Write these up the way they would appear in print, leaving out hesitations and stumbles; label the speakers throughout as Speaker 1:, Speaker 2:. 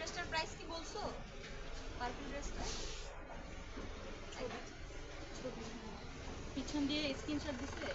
Speaker 1: ড্রেসটার প্রাইস কি বলছো? পার্পল ড্রেসটা ছবি পিছন দিয়ে স্ক্রিনশট দিছে।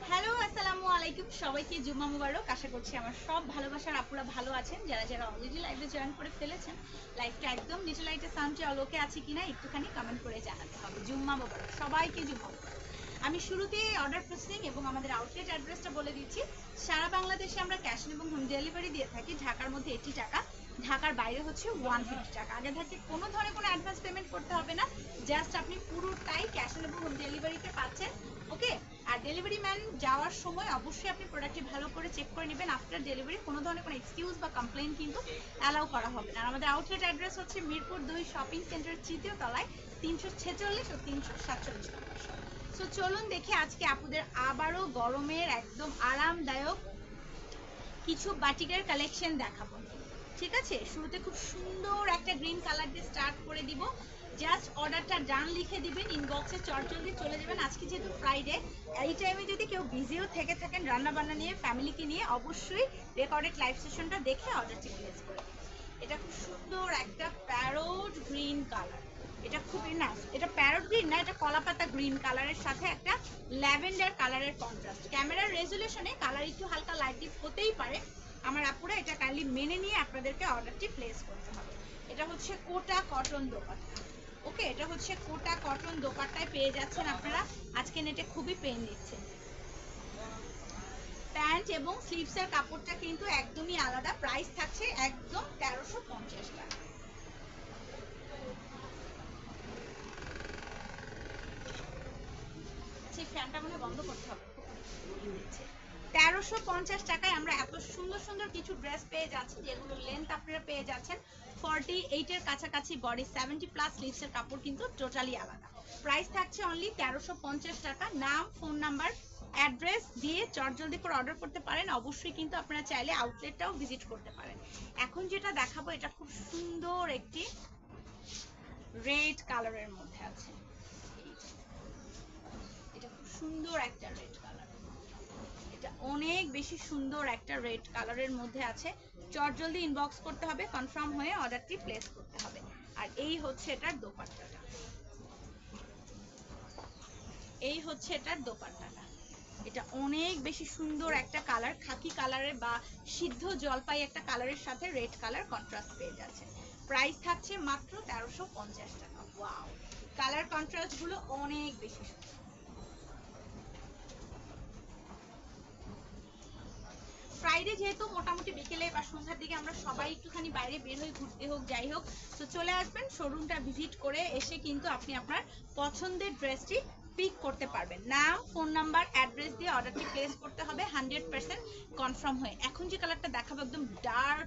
Speaker 1: হ্যালো আসসালামু আলাইকুম, সবাইকে জুম্মা মুবারক। আশা করছি আমার সব ভালোবাসার আপুরা ভালো আছেন। যারা যারা অলরেডি লাইভে জয়েন করে ফেলেছেন, লাইভটা একদম নিচে লাইটে সাউন্ডে আলোকে আছে কিনা একটুখানি কমেন্ট করে জানাতে হবে। জুম্মা মুবারক, সবাইকে জুম্মা মুবারক। আমি শুরুতে অর্ডার প্রসেসিং এবং আমাদের আউটলেট অ্যাড্রেসটা বলে দিচ্ছি। সারা বাংলাদেশে আমরা ক্যাশ এবং হোম ডেলিভারি দিয়ে থাকি। ঢাকার মধ্যে 80 টাকা, ঢাকার বাইরে হচ্ছে 150 টাকা। আগে থেকে কোনো ধরনের কোনো অ্যাডভান্স পেমেন্ট করতে হবে না, জাস্ট আপনি পুরোটাই ক্যাশ এবং হোম ডেলিভারিতে পাচ্ছেন। ওকে, আর ডেলিভারি ম্যান যাওয়ার সময় অবশ্যই আপনি প্রোডাক্টটি ভালো করে চেক করে নেবেন। আফটার ডেলিভারি কোনো ধরনের কোনো এক্সকিউজ বা কমপ্লেন কিন্তু অ্যালাউ করা হবে না। আর আমাদের আউটলেট অ্যাড্রেস হচ্ছে মিরপুর 2 শপিং সেন্টার, 3য় তলায়, 346 ও 347 নম্বর। সো চলুন দেখি আজকে আপুদের আবারও গরমের একদম আরামদায়ক কিছু বাটিকের কালেকশন দেখাবো। ঠিক আছে, শুরুতে খুব সুন্দর একটা গ্রিন কালার দিয়ে স্টার্ট করে দিব। জাস্ট অর্ডারটা ডান লিখে দিবেন, ইনবক্সে চটজলদি চলে যাবেন। আজকে যেহেতু ফ্রাইডে, এই টাইমে যদি কেউ বিজিও থেকে থাকেন রান্না বান্না নিয়ে, ফ্যামিলিকে নিয়ে, অবশ্যই রেকর্ডেড লাইভ সেশনটা দেখে অর্ডারটি প্লেস করে দিন। এটা খুব সুন্দর একটা প্যারোট গ্রিন কালার। এটা খুবই না, এটা প্যারোট গ্রিন না, এটা কলাপাতা গ্রিন কালারের সাথে একটা ল্যাভেন্ডার কালারের কন্ট্রাস্ট। ক্যামেরার রেজুলেশনে কালার একটু হালকা লাইট ডিপ হতেই পারে, আমার আপুরা এটা কাইন্ডলি মেনে নিয়ে আপনাদেরকে অর্ডারটি প্লেস করতে হবে। এটা হচ্ছে কোটা কটন দোপাট্টা। ওকে, এটা হচ্ছে কোটা কটন দোপাট্টায় পেয়ে যাচ্ছেন আপনারা। আজকে নেটে খুবই পেন দিচ্ছে। প্যান্ট এবং স্লিভসের কাপড়টা কিন্তু একদমই আলাদা। প্রাইস থাকছে একদম 1350 টাকা। সেই ফ্যানটা মনে বন্ধ করতে হবে। 1350 টাকায় আমরা এত সুন্দর সুন্দর কিছু ড্রেস পেয়ে যাচ্ছি, যেগুলো লেন্থ আপনারা পেয়ে যাচ্ছেন 48 এর কাছাকাছি, বডি 70+ স্লিভসের কাপড় কিন্তু টোটালি আলাদা। প্রাইস থাকছে অনলি 1350 টাকা। নাম, ফোন নাম্বার, অ্যাড্রেস দিয়ে চটজলদি করে অর্ডার করতে পারেন। অবশ্যই কিন্তু আপনারা চাইলে আউটলেটটাও ভিজিট করতে পারেন। এখন যেটা দেখাবো এটা খুব সুন্দর একটি রেড কালারের মধ্যে আছে। এটা খুব সুন্দর একটা রেড কালার, এটা অনেক বেশি সুন্দর একটা রেড কালারের মধ্যে আছে। চটজলদি ইনবক্স করতে হবে, কনফার্ম হয়ে অর্ডারটি প্লেস করতে হবে। আর এই হচ্ছে এটার দোপাট্টাটা, এই হচ্ছে এটার দোপাট্টাটা। এটা অনেক বেশি সুন্দর একটা কালার, খাকি কালারের বা সিদ্ধ জলপাই একটা কালারের সাথে রেড কালার কন্ট্রাস্ট পেয়ে যাচ্ছে। প্রাইস থাকছে মাত্র 1350 টাকা। ওয়াও, কালার কন্ট্রাস্ট গুলো অনেক বেশি সুন্দর। ফ্রাইডে যেহেতু মোটামুটি বিকেলে বা সন্ধ্যার দিকে আমরা সবাই একটুখানি বাইরে বের হয়ে ঘুরতে হোক যাই হোক, তো চলে আসবেন শোরুমটা ভিজিট করে এসে কিন্তু আপনি আপনার পছন্দের ড্রেসটি পিক করতে পারবেন। নাম, ফোন নাম্বার, অ্যাড্রেস দিয়ে অর্ডারটি প্লেস করতে হবে 100% কনফার্ম হয়ে। এখন যে কালারটা দেখাবো একদম ডার্ক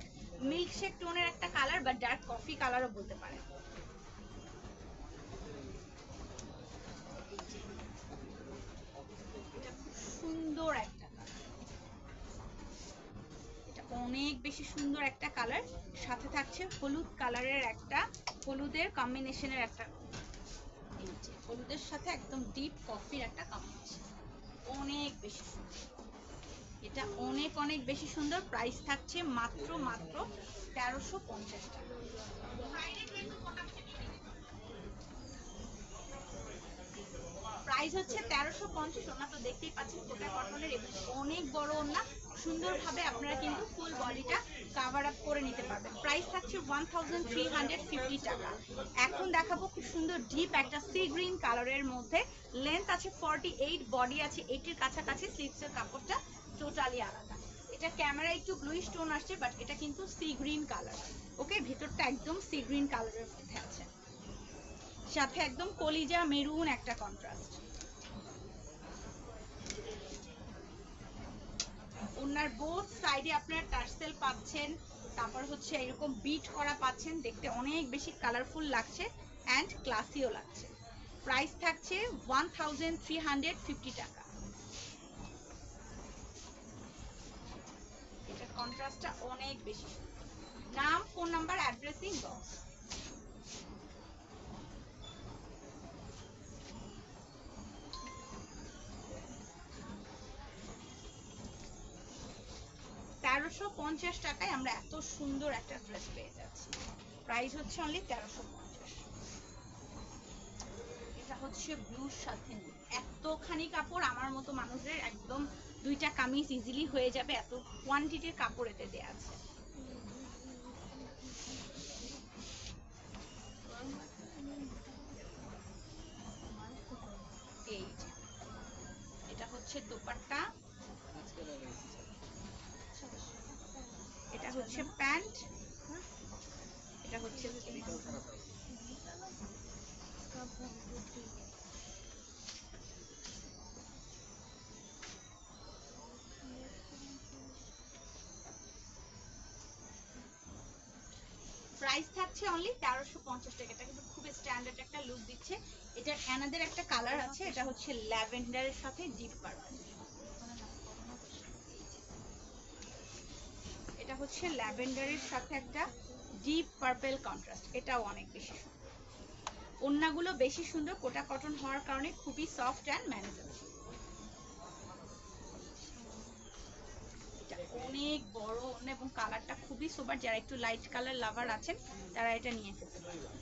Speaker 1: মিল্কশেক টোনের একটা কালার বা ডার্ক কফি কালারও বলতে পারেন। এটা খুব সুন্দর একটা, অনেক বেশি সুন্দর একটা কালার, সাথে থাকছে হলুদ কালারের একটা, হলুদের কম্বিনেশনের একটা, এই যে হলুদের সাথে একদম ডিপ কফির একটা কম্বিনেশন, অনেক বেশি সুন্দর। এটা অনেক অনেক বেশি সুন্দর। প্রাইস থাকছে মাত্র 1350 টাকা। প্রাইস হচ্ছে 1350। ওনা তো দেখতেই পাচ্ছেন কোটা কটনের এবং অনেক বড় ওনা, সুন্দরভাবে আপনারা কিন্তু ফুল বডিটা কাভার আপ করে নিতে পারবেন। প্রাইস থাকছে 1350 টাকা। এখন দেখাবো খুব সুন্দর ডিপ একটা সি গ্রিন কালারের মধ্যে, লেন্থ আছে 48, বডি আছে 80 এর কাছাকাছি, স্লিভসের কাপড়টা টোটালি আলাদা। এটা ক্যামেরা একটু ব্লুইশ টোন আসছে, বাট এটা কিন্তু সি গ্রিন কালার। ওকে, ভেতরটা একদম সি গ্রিন কালারের মধ্যে আছে, সাথে একদম কলিজা মেরুন একটা কন্ট্রাস্ট। ওনার বোথ সাইডে আপনারা টার্সেল পাচ্ছেন, তারপর হচ্ছে এরকম বিট করা পাচ্ছেন, দেখতে অনেক বেশি কালারফুল লাগছে অ্যান্ড ক্লাসিও লাগছে। প্রাইস থাকছে 1350 টাকা। এটার কন্ট্রাস্টটা অনেক বেশি সুন্দর। নাম, ফোন নাম্বার, অ্যাড্রেস ইনবক্স। 1350 টাকায় আমরা এত সুন্দর একটা ড্রেস পেয়ে যাচ্ছি। প্রাইস হচ্ছে অনলি 1350। এটা হচ্ছে ব্লুর সাথে এতখানি কাপড়, আমার মতো মানুষের একদম 2টা কামিজ ইজিলি হয়ে যাবে, এত কোয়ান্টিটির কাপড় এতে দেয়া আছে। এই যে এটা হচ্ছে দোপাট্টা, এটা হচ্ছে প্যান্ট, এটা হচ্ছে প্রাইস থাকছে অনলি 1350 টাকা। এটা কিন্তু খুব স্ট্যান্ডার্ড একটা লুক দিচ্ছে। এটার অ্যানাদার একটা কালার আছে, এটা হচ্ছে ল্যাভেন্ডারের সাথে ডিপ পার্পল। এটা হচ্ছে ল্যাভেন্ডারের সাথে একটা ডিপ পার্পল কন্ট্রাস্ট, এটাও অনেক বেশি সুন্দর। ওড়নাগুলো বেশি সুন্দর, কোটা কটন হওয়ার কারণে খুবই সফট অ্যান্ড ম্যানেজেবল। অনেক বড় ওড়না এবং কালারটা খুবই সোবার, যারা একটু লাইট কালার লাভার আছেন তারা এটা নিয়ে ফেলতে পারবেন।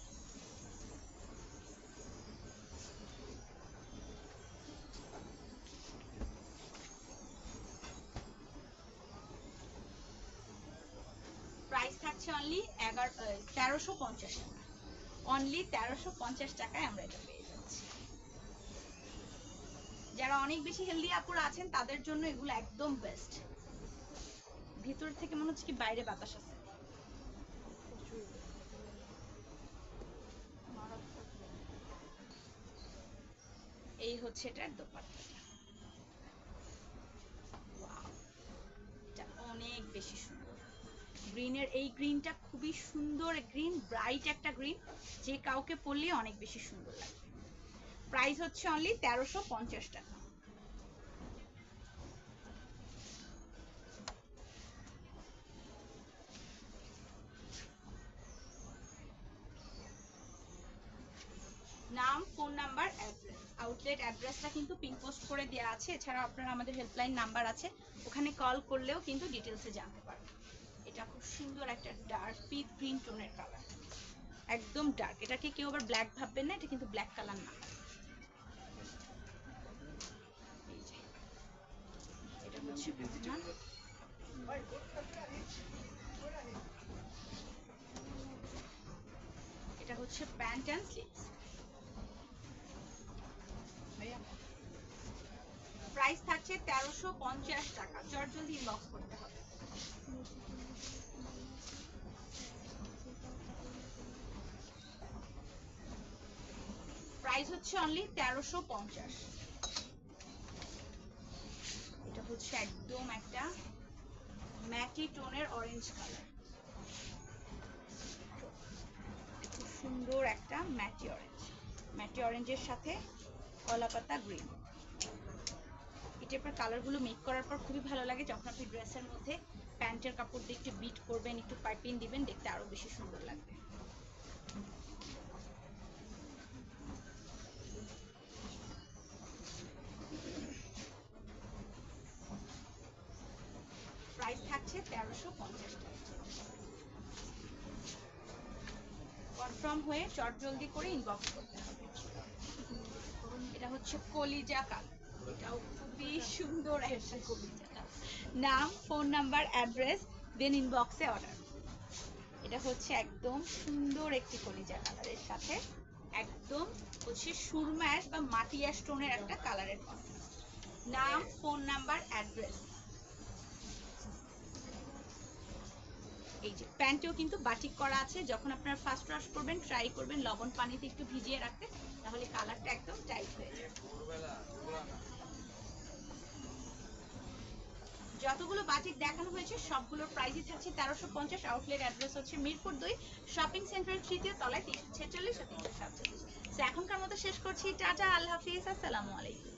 Speaker 1: প্রাইস থাকছে অনলি 1350 টাকা। অনলি 1350 টাকায় আমরা এটা পেয়ে যাচ্ছি। যারা অনেক বেশি হেলদি আপুরা আছেন তাদের জন্য এগুলো একদম বেস্ট। ভিতর থেকে মনে হচ্ছে কি বাইরে বাতাস আছে। এই হচ্ছে এটার দোপাট্টাটা, এটা অনেক বেশি সুন্দর। গ্রিনের এই গ্রিনটা খুবই সুন্দর গ্রিন, ব্রাইট একটা গ্রিন, যে কাউকে পরলে অনেক বেশি সুন্দর লাগবে। প্রাইস হচ্ছে অনলি 1350 টাকা। নাম, ফোন নাম্বার, অ্যাড্রেস। আউটলেট অ্যাড্রেসটা কিন্তু পিন পোস্ট করে দেওয়া আছে, এছাড়াও আপনারা আমাদের হেল্পলাইন নাম্বার আছে, ওখানে কল করলেও কিন্তু ডিটেলসে জানতে পারবেন। এটা খুব সুন্দর একটা ডার্ক পিচ গ্রিন টোনের কালার, একদম ডার্ক। এটাকে কেউ আবার ব্ল্যাক ভাববেন না, এটা কিন্তু ব্ল্যাক কালার না। এটা হচ্ছে এটা হচ্ছে প্যান্ট অ্যান্ড স্লিভস। প্রাইস থাকছে 1350 টাকা। জলদি ইনবক্স করতে হবে। প্রাইস হচ্ছে অনলি 1350। এটা হচ্ছে একদম একটা ম্যাটি টোনের অরেঞ্জ কালার, খুব সুন্দর একটা ম্যাটি অরেঞ্জ, ম্যাটি অরেঞ্জের সাথে কলাপাতা গ্রিন। এই টাইপের কালারগুলো মেক করার পর খুবই ভালো লাগে, যখন আপনি ড্রেসের মধ্যে প্যান্টের কাপড় দিয়ে একটু বিট করবেন, একটু পাইপিং দিবেন, দেখতে আরো বেশি সুন্দর লাগবে। প্রাইস থাকছে 1350 টাকা। কনফার্ম হয়ে জলদি করে ইনবক্স করতে হবে। এটা হচ্ছে কলিজা কালার, এটাও খুবই সুন্দর একটা কলিজা কালার। নাম, ফোন নাম্বার, অ্যাড্রেস, দেন ইনবক্সে অর্ডার। এটা হচ্ছে একদম সুন্দর একটি কলিজা কালারের সাথে একদম হচ্ছে সুরমা অ্যাশ বা মাটি অ্যাশ টোনের একটা কালারের কন্ট্রাস্ট। নাম, ফোন নাম্বার, অ্যাড্রেস। এই যে প্যান্টেও কিন্তু বাটিক করা আছে, যখন আপনারা ফার্স্ট ওয়াশ করবেন ট্রাই করবেন লবণ পানিতে একটু ভিজিয়ে রাখতে, তাহলে কালারটা একদম টাইট হয়ে যাবে। যতগুলো বাটিক দেখানো হয়েছে সবগুলোর প্রাইসই থাকছে 1350। আউটলেট অ্যাড্রেস হচ্ছে মিরপুর 2 শপিং সেন্টারের 3য় তলায় 346 ও 347। এখনকার মতো শেষ করছি, টাটা, আল্লাহ হাফিজ, আসসালামু আলাইকুম।